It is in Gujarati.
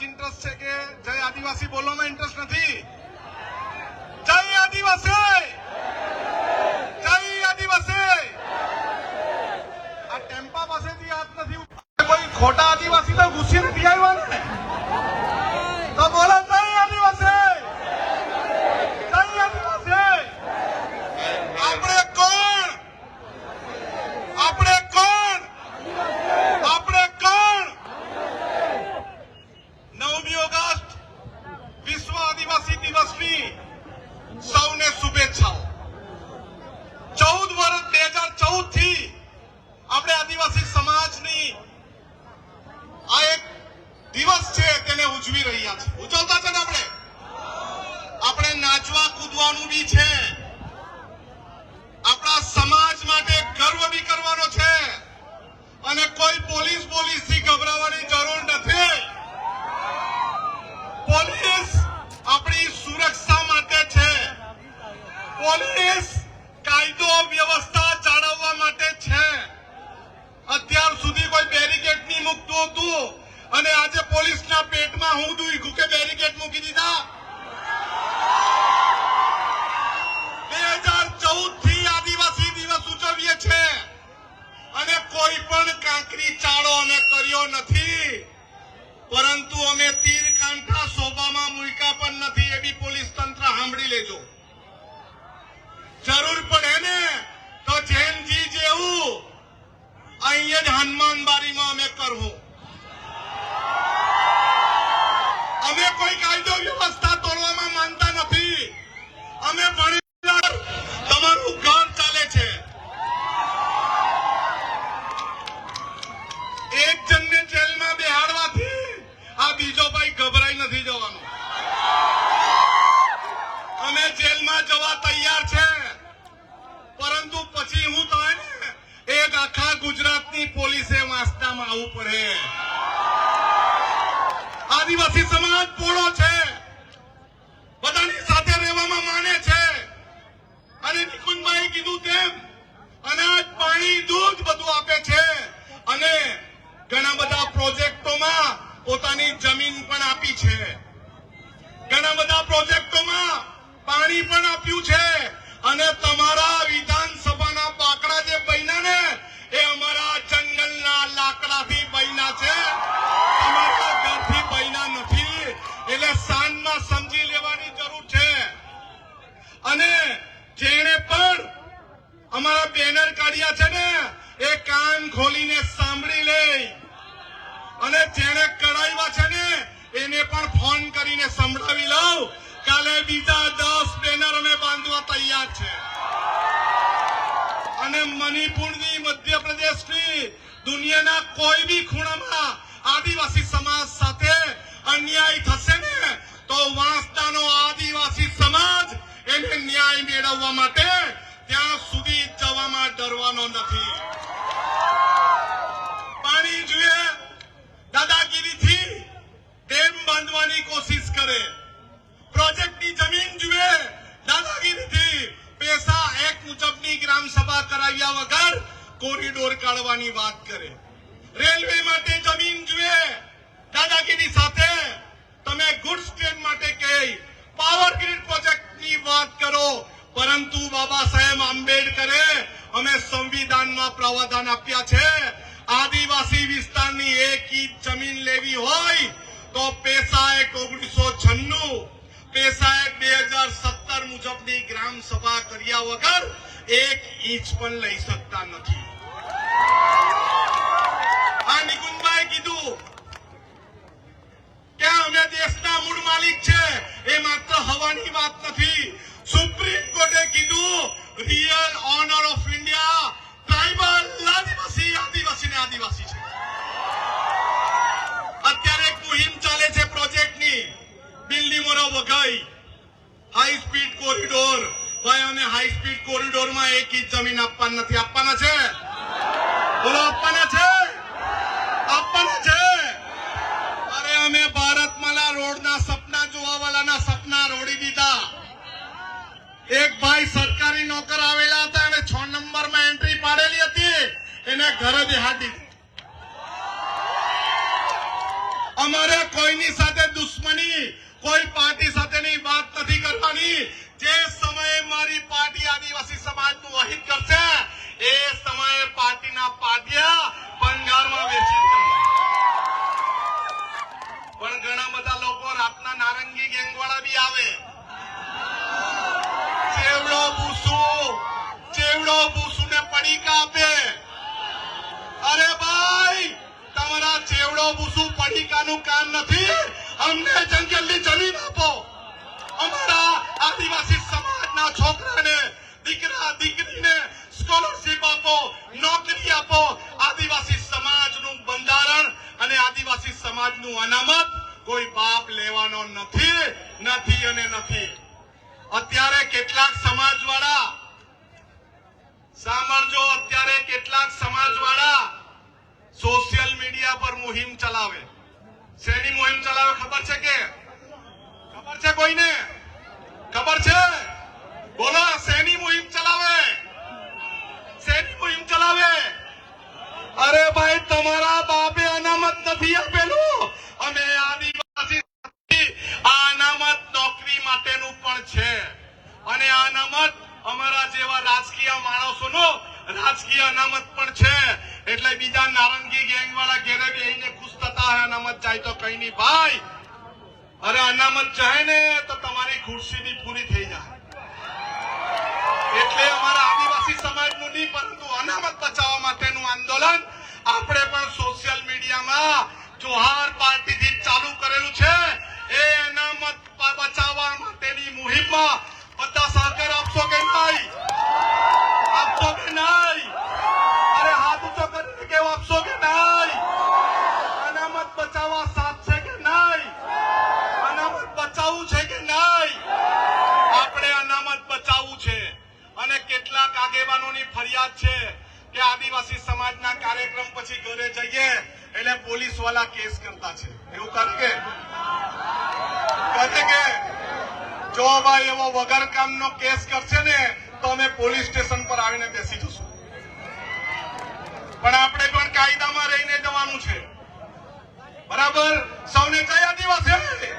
इंटरेस्ट है कि जय आदिवासी बोलवा में इंटरेस्ट नहीं। जय आदिवासी, जय आदिवासी। आ टेम्पा पासेથી હાથ નથી કોઈ ખોટા આદિવાસી તો ઘૂસી નથી આવ્યા ને, તો બોલો જય આદિવાસી, જય આદિવાસી। આપણે કોણ, આપણે કોણ, આપણે કોણ? 9મી ઓગસ્ટ વિશ્વ આદિવાસી દિવસની સૌને શુભેચ્છાઓ। 14 વર્ષ 2014 થી આપણે આદિવાસી સમાજની આ એક દિવસ છે તેને ઉજવી રહ્યા છે, ઉજવતા છે ને આપણે નાચવા કૂદવાનું બી છે, આપણા સમાજ માટે ગર્વ બી કરવાનો છે અને કોઈ પોલીસથી ગભરાવાની જરૂર નથી। પોલીસ આપણી સુરક્ષા માટે છે, પોલીસ કાયદો વ્યવસ્થા જાળવવા માટે છે। અત્યાર સુધી કોઈ બેરિકેડ નહીં મૂકતું હતું અને આજે પોલીસના પેટમાં હું દુખ્યું કે બેરિકેડ મૂકી દીધા। 2014 થી આદિવાસી દિવસ ઉજવીએ છે અને કોઈ પણ કાંકરી ચાળો અમે કર્યો નથી, પરંતુ અમે તીર કાંઠા શોભામાં મૂક્યા પણ નથી। એ બી પોલીસ તંત્ર સાંભળી લેજો। જરૂર પડે ને તો જૈનજી જેવું અહીંયા જ હનુમાન બારીમાં અમે કરવું। અમે કોઈ કાયદો વ્યવસ્થા તોડવામાં માનતા નથી। અમે ભણી તમારું ઘર ચાલે છે। એક જણને જેલમાં બેહાડવાથી આ બીજો ભાઈ ગભરાઈ નથી જવાનો। અમે જેલમાં જવા તૈયાર છે, પરંતુ પછી હું થાય ને એક આખા ગુજરાતની પોલીસે વાંસદામાં આવવું પડે। આદિવાસી સમાજ પોળો છે, બધાની સાથે રહેવામાં માને છે અને નિકુંજભાઈ કીધું તેમ અનાજ, પાણી, દૂધ બધું આપે છે અને ઘણા બધા પ્રોજેક્ટોમાં પોતાની જમીન પણ આપી છે, ઘણા બધા પ્રોજેક્ટોમાં પાણી પણ આપ્યું છે અને તમારા વિધાનસભાના બાકડા જે બન્યા ને એ અમારા જંગલના લાકડાથી બન્યા છે, તમારા ઘરથી બન્યા નથી। એટલે સાંજમાં સમજી લેવાની જરૂર છે અને જેણે પણ અમારા બેનર કાઢ્યા છે ને એ કાન ખોલીને સાંભળી લે અને જેણે કરાવ્યા છે ને એને પણ ફોન કરીને સંભળાવી લઉં। કાલે બીજા 10 બેનર અમે બાંધવા તૈયાર છે અને મણિપુરની, મધ્યપ્રદેશની, દુનિયાના કોઈ બી ખૂણામાં આદિવાસી સમાજ સાથે અન્યાય થશે ને તો વાંસદાનો આદિવાસી સમાજ એને ન્યાય મેળવવા માટે ત્યાં સુધી જવામાં ડરવાનો નથી। પાણી જોઈએ દાદાગીરીથી ડેમ બાંધવાની કોશિશ કરે, પ્રોજેક્ટની જમીન જુએ દાદાગીરીથી પૈસા એક મુજબની ગ્રામ સભા કરાવ્યા વગર કોરિડોર કાઢવાની વાત કરે, રેલવે માટે જમીન જુએ દાદાગીરી સાથે તમે ગુડ્સ ટ્રેન માટે કહી પાવર ગ્રીડ પ્રોજેક્ટની વાત કરો, પરંતુ બાબા સાહેબ આંબેડકરે અમે સંવિધાનમાં પ્રાવધાન આપ્યા છે આદિવાસી વિસ્તારની 1 ઇંચ જમીન લેવી હોય તો પૈસા એક 1996, પૈસા એક 2017 મુજબની ગ્રામ સભા કર્યા વગર 1 ઇંચ પણ લઈ શકતા નથી। આ નિકુંજભાઈ કીધું કે અમે દેશના મૂળ માલિક છે, એ માત્ર હવાની વાત નથી। સુપ્રીમ કોર્ટે કીધું real owner of India tribal આદિવાસી, આદિવાસી ને આદિવાસી છે। અત્યારે એક મુહિમ ચાલે છે પ્રોજેક્ટની, દિલ્હી મોરો વઘઈ હાઈ સ્પીડ કોરિડોર। ભાઈ અમે હાઈ સ્પીડ કોરિડોરમાં 1 ઇંચ જમીન આપવાના નથી। આપવાના છે? બોલો આપવાના છે? આપવાના છે? અરે અમે ભારતમાલા રોડના સપના જોવા વાળાના સપના રોડી દીધા। એક ભાઈ સરકારી નોકર આવેલા હતા અને 6 નંબરમાં એન્ટ્રી પાડેલી હતી, એને ઘરે બેહાડી દીધી। અમારે કોઈની સાથે દુશ્મની, કોઈ પાર્ટી સાથેની વાત નથી કરવાની. જે સમયે મારી પાર્ટી આદિવાસી સમાજનું અહિત કરશે એ સમયે પાર્ટીના પાટિયા ભંગારમાં વેચી દેવા. પણ ઘણા બધા લોકો રાતના નારંગી ગેંગવાળા બી આવે. ચેવડો ભૂસુને પડીકા આપે. અરે ભાઈ, તમારા ચેવડો ભૂસુ પડીકાનું કામ નથી. અમને જંગલની જમીન આપો. અમારા આદિવાસી સમાજના છોકરાને, દીકરા દીકરીને સ્કોલરશીપ આપો, નોકરી આપો. આદિવાસી સમાજનું બંધારણ અને આદિવાસી સમાજનું અનામત કોઈ બાપ લેવાનો નથી અને નથી. અત્યારે કેટલાક સમાજવાળા, સાંભળજો, અત્યારે કેટલાક સમાજવાળા સોશિયલ મીડિયા પર મુહિમ ચલાવે. શેની મુહિમ ચલાવે ખબર છે કે? ખબર છે કોઈને? ખબર છે? બોલો, શેની મુહિમ ચલાવે? શેની મુહિમ ચલાવે? અરે ભાઈ, તમારા બાપે અનામત નથી આપેલું. અમે આદિવાસી આ અનામત નોકરી માટેનું પણ છે. અને આ અનામત અમારા જેવા રાજકીય માણસોનો રાજકીય અનામત પણ છે. એટલે બીજા નારંગી ગેંગ વાળા ઘેરે બેહીને ખુશ થતા હોય અનામત જાય તો કઈ નહીં ભાઈ. અરે અનામત જાય ને તો તમારી ખુરશી બી પૂરી થઈ જાય. એટલે અમારા આદિવાસી સમાજનું નહીં, પરંતુ અનામત બચાવવા માટેનું આંદોલન આપણે પણ સોશિયલ મીડિયામાં જોહાર પાર્ટીથી ચાલુ કરેલું છે. એ અનામત બચાવવા માટેની મુહિમમાં બધા સહકાર આપશો કે નહીં? આપશો કે નહીં? અરે હાથ ઊંચો કરીને કેવું આપશો કે નહીં? અનામત બચાવવા સાથ છે કે નહીં? અનામત બચાવવું છે કે નહીં? આપણે અનામત બચાવવું છે. અને કેટલાક આગેવાનોની ફરિયાદ છે કે આદિવાસી સમાજના કાર્યક્રમ પછી ઘરે જઈએ એટલે પોલીસ વાળા કેસ કરતા છે. એવું કરે કે જો ભાઈ એવો વગર કામનો કેસ કરશે ને તો અમે પોલીસ સ્ટેશન પર આવીને બેસી જશું. પણ આપણે પણ કાયદામાં રહીને જવાનું છે. બરાબર? સૌને જય આદિવાસી.